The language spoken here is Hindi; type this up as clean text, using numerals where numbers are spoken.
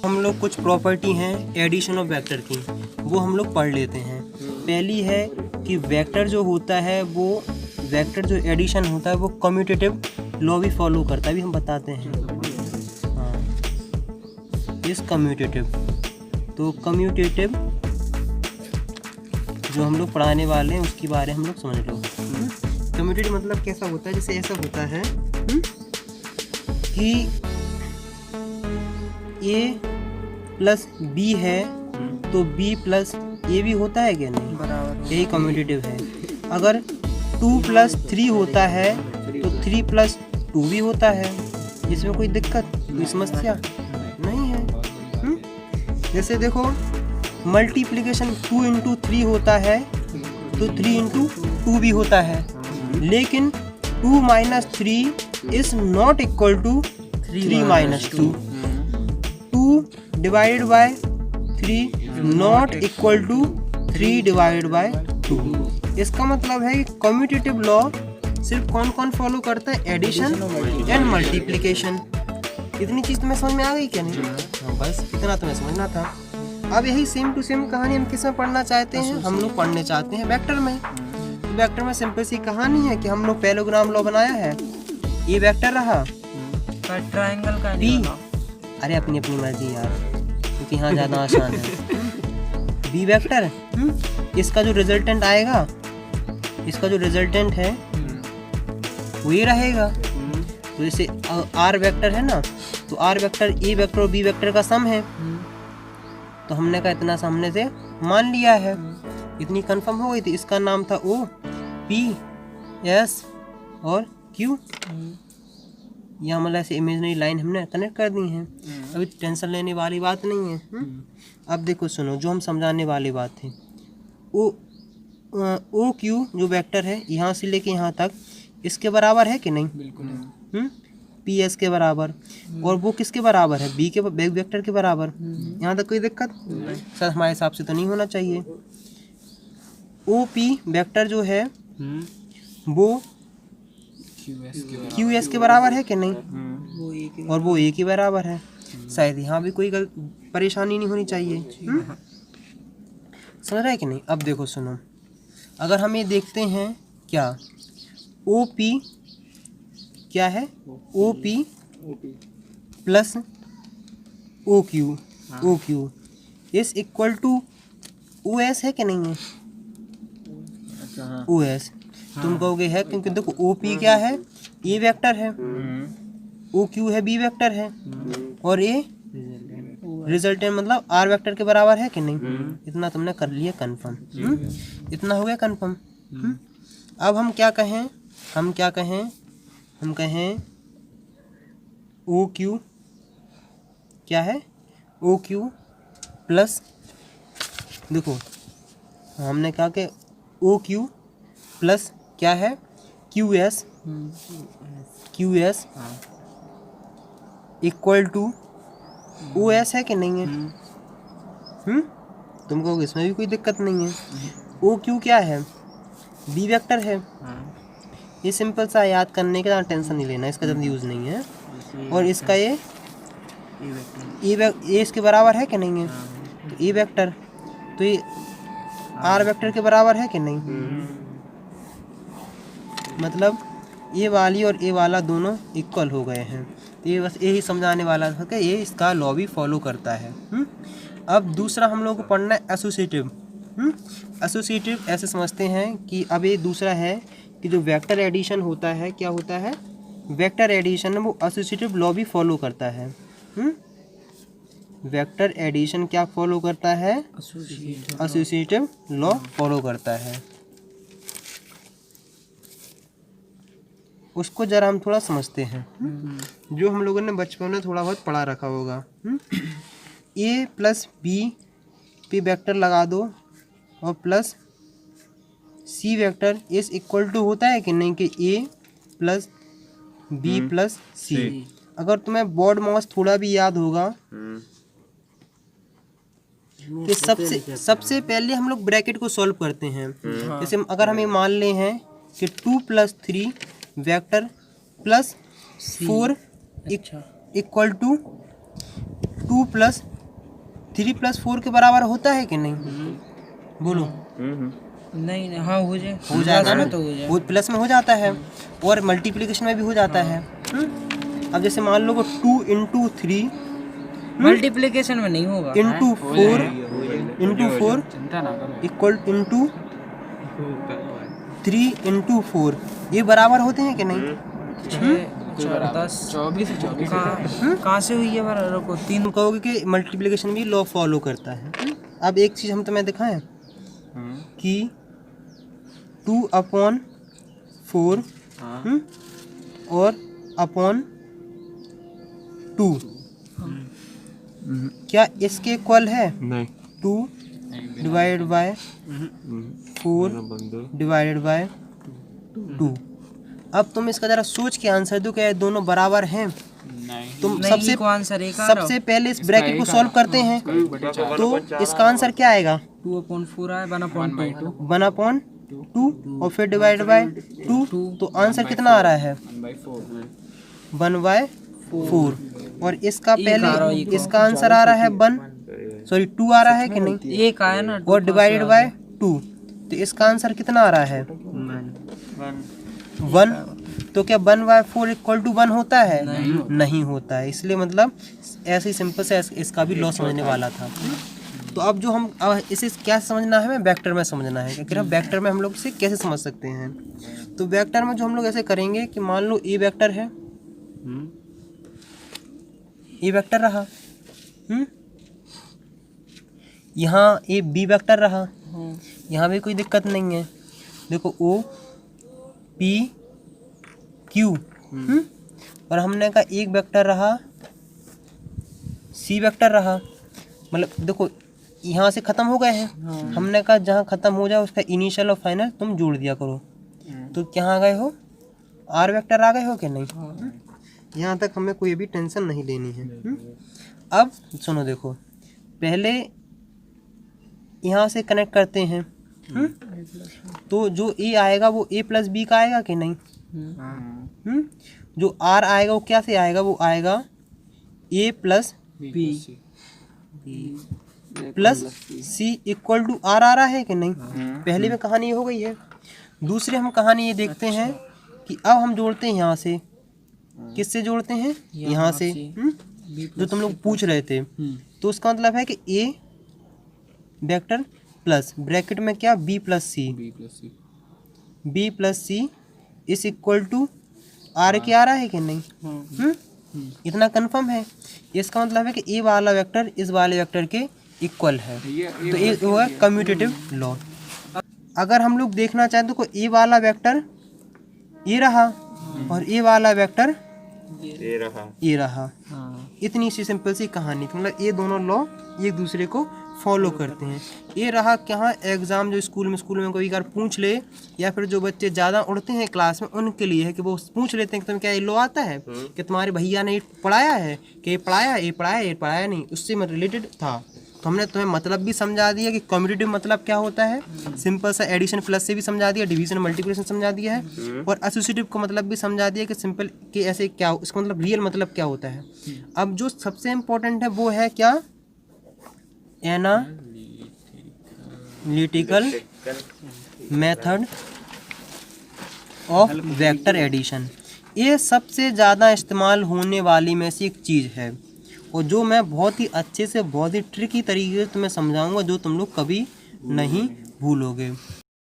हम लोग कुछ प्रॉपर्टी हैं एडिशन ऑफ वेक्टर की, वो हम लोग पढ़ लेते हैं। पहली है कि वेक्टर जो होता है वो वेक्टर जो एडिशन होता है वो कम्यूटेटिव लॉ भी फॉलो करता है, भी हम बताते हैं। हाँ, इस कम्यूटेटिव, तो कम्यूटेटिव जो हम लोग पढ़ाने वाले हैं उसके बारे में हम लोग समझ लो। कम्यूटेटिव मतलब कैसा होता है, जैसे ऐसा होता है कि a प्लस बी है तो b प्लस ए भी होता है क्या? नहीं, बराबर, यही कम्यूटेटिव है। अगर 2 प्लस 3 होता है तो 3 प्लस 2 भी होता है। इसमें कोई दिक्कत, कोई समस्या नहीं है। जैसे देखो मल्टीप्लिकेशन 2 इंटू 3 होता है तो 3 इंटू 2 भी होता है, लेकिन 2 minus 3 is not equal to 3 minus 2। 2 divided by 3 not equal to 3 divided by 2। इसका मतलब है कि कम्यूटेटिव लॉ सिर्फ कौन कौन फॉलो करता है? Addition and multiplication. इतनी चीज तुम्हें समझ में आ गई क्या? नहीं, बस इतना तुम्हें समझना था। अब यही सेम टू सेम कहानी हम किस में पढ़ना चाहते हैं? हम लोग पढ़ने चाहते हैं वेक्टर में। वेक्टर में सिंपल सी कहानी है कि हम लोग पैरेललोग्राम लॉ बनाया है। ये वेक्टर रहा, ट्रायंगल का बी, अरे अपनी अपनी मर्जी यार, क्योंकि यहाँ ज़्यादा आसान है। बी वेक्टर, इसका जो रिजल्टेंट आएगा, इसका जो रिजल्टेंट है वो ये रहेगा। तो जैसे आर वेक्टर है ना, तो आर वेक्टर ए वेक्टर और बी वेक्टर का सम है। तो हमने कहा इतना सामने से मान लिया है, इतनी कंफर्म हो गई थी। इसका नाम था ओ, पी, एस और क्यू। यहाँ मतलब ऐसे इमेजिनरी लाइन हमने कनेक्ट कर दी हैं। अभी टेंशन लेने वाली बात नहीं है। अब देखो सुनो, जो हम समझाने वाली बात है, ओ क्यू जो वेक्टर है यहाँ से लेके यहाँ तक इसके बराबर है कि नहीं? बिल्कुल। पी एस के बराबर, और वो किसके बराबर है? बी के वेक्टर के बराबर। यहाँ तक कोई दिक्कत सर हमारे हिसाब से तो नहीं होना चाहिए। ओ पी वेक्टर जो है वो क्यू एस के बराबर है कि नहीं? और वो ए के बराबर है। शायद यहाँ भी कोई परेशानी नहीं होनी चाहिए। समझ रहा है कि नहीं? अब देखो सुनो, अगर हम ये देखते हैं क्या ओ पी क्या है? O P plus O Q is equal to O S है कि नहीं है? ओ एस तुम कहोगे है, क्योंकि देखो ओ पी क्या है? ए वेक्टर है, ओ क्यू है बी वेक्टर है, और ए रिजल्टेंट मतलब आर वेक्टर के बराबर है कि नहीं? इतना तुमने कर लिया कंफर्म। इतना हो गया कंफर्म। अब हम क्या कहें? हम कहें ओ क्यू क्या है? ओ क्यू प्लस, देखो हमने कहा कि ओ क्यू प्लस क्या है? Q S equal to O S है कि नहीं है? तुम कहोगे इसमें भी कोई दिक्कत नहीं है। ओ क्यू क्या है? बी वेक्टर है। ये सिंपल सा याद करने का टेंशन नहीं लेना, इसका ज़्यादा यूज़ नहीं है। और इसका ये इसके बराबर है कि नहीं है? तो ए वेक्टर, तो ये आर वेक्टर के बराबर है कि नहीं? मतलब ये वाली और ये वाला दोनों इक्वल हो गए हैं। तो ये बस यही समझाने वाला था कि ये इसका लॉ भी फॉलो करता है। अब दूसरा हम लोग को पढ़ना है एसोसिएटिव। एसोसिएटिव ऐसे समझते हैं कि अब ये दूसरा है कि जो वेक्टर एडिशन होता है, क्या होता है? वेक्टर एडिशन वो एसोसिएटिव लॉ भी फॉलो करता है। वेक्टर एडिशन क्या फॉलो करता है? एसोसिएटिव लॉ फॉलो करता है। उसको जरा हम थोड़ा समझते हैं, जो हम लोगों ने बचपन में थोड़ा बहुत पढ़ा रखा होगा। ए प्लस बी पे वेक्टर लगा दो और प्लस सी वेक्टर इस इक्वल टू होता है कि नहीं? कि ए प्लस बी प्लस सी। अगर तुम्हें बोर्ड मास थोड़ा भी याद होगा कि सबसे पहले हम लोग ब्रैकेट को सॉल्व करते हैं। जैसे अगर हम ये मान ले हैं कि 2 + 3 वेक्टर प्लस 4 इक्वल टू 2 + 3 + 4 के बराबर होता है कि नहीं? बोलो। नहीं हाँ हो जाएगा ना, तो हो जाए। वो प्लस में हो जाता है और मल्टीप्लिकेशन में भी हो जाता है। अब जैसे मान लो 2 × 3 मल्टीप्लिकेशन में नहीं होगा। × 4 इक्वल इंटू 3 × 4 ये बराबर होते हैं कि नहीं? 10 कहाँ से हुई है बराबर को? 3 तुम कहोगे कि मल्टीप्लिकेशन भी लॉ फॉलो करता है। अब एक चीज़ हम तुम्हें दिखाएं कि 2/4 और अपॉन 2 क्या इसके इक्वल है? नहीं। 2 डिवाइड बाय 4 डिवाइडेड बाय 2। अब तुम इसका जरा सोच के आंसर दो, क्या ये दोनों बराबर हैं? तुम सबसे पहले इस ब्रैकेट को सॉल्व करते हैं तो इसका आंसर क्या आएगा? 2/4 है 1/2 1/2 और फिर डिवाइड बाय 2 तो आंसर कितना आ रहा है? 1/4 और इसका पहले इसका आंसर आ रहा है 2 आ रहा है कि नहीं? एक आया ना और डिवाइडेड बाय 2 तो इसका आंसर कितना आ रहा है? 1। तो क्या 1/4 = 1 होता है? नहीं होता है। इसलिए मतलब ऐसे ही सिंपल से इसका भी लॉ समझने वाला था। तो अब जो हम इसे क्या समझना है? हमें वेक्टर में समझना है। क्योंकि हम वेक्टर में हम लोग इसे कैसे समझ सकते हैं? तो वेक्टर में जो हम लोग ऐसे करेंगे कि मान लो ए वेक्टर है, ए वेक्टर रहा, यहाँ ए बी वेक्टर रहा, यहाँ भी कोई दिक्कत नहीं है। देखो ओ पी क्यू और हमने कहा एक वेक्टर रहा, सी वेक्टर रहा। मतलब देखो यहाँ से ख़त्म हो गए हैं। हमने कहा जहाँ ख़त्म हो जाए उसका इनिशियल और फाइनल तुम जोड़ दिया करो। तो क्या आ गए हो? आर वेक्टर आ गए हो कि नहीं? यहाँ तक हमें कोई भी टेंशन नहीं लेनी है। अब सुनो, देखो पहले यहाँ से कनेक्ट करते हैं। तो जो ए आएगा वो a + b का आएगा कि नहीं? जो r आएगा वो क्या से आएगा? वो आएगा a + b + c = r आ रहा है कि नहीं? पहले में कहानी ये हो गई है। दूसरे हम कहानी ये देखते हैं कि अब हम जोड़ते हैं यहाँ से। किससे जोड़ते हैं? यहाँ से। जो तुम लोग पूछ रहे थे। तो उसका मतलब है कि a वेक्टर प्लस ब्रैकेट में क्या b + c = r के आ रहा है कि नहीं? इतना कंफर्म है। इसका मतलब है कि ए वाला वेक्टर इस वाले वेक्टर के इक्वल है। तो ये वो है कम्यूटेटिव लॉ। अगर हम लोग देखना चाहें तो ए वाला वेक्टर ये रहा और ए वाला वेक्टर ये रहा। इतनी सी सिंपल सी कहानी। तो मतलब ये दोनों लॉ एक दूसरे को फॉलो करते हैं। ये रहा क्या एग्ज़ाम जो स्कूल में कोई बार पूछ ले, या फिर जो बच्चे ज़्यादा उड़ते हैं क्लास में उनके लिए है कि वो पूछ लेते हैं कि तुम्हें क्या ये लॉ आता है, कि तुम्हारे भैया ने पढ़ाया है, कि ये पढ़ाया नहीं, उससे मैं रिलेटेड था। तो हमने तुम्हें मतलब भी समझा दिया कि कम्यूटेटिव मतलब क्या होता है, सिंपल सा एडिशन प्लस से भी समझा दिया, डिवीजन मल्टीप्लिकेशन समझा दिया है, और एसोसिएटिव का मतलब भी समझा दिया कि सिंपल कि ऐसे क्या, इसका मतलब रियल मतलब क्या होता है। अब जो सबसे इम्पोर्टेंट है वो है क्या? Analytical method of vector addition. ये सबसे ज़्यादा इस्तेमाल होने वाली में से एक चीज़ है, और जो मैं बहुत ही अच्छे से बहुत ही ट्रिकी तरीके से तुम्हें समझाऊंगा, जो तुम लोग कभी नहीं भूलोगे।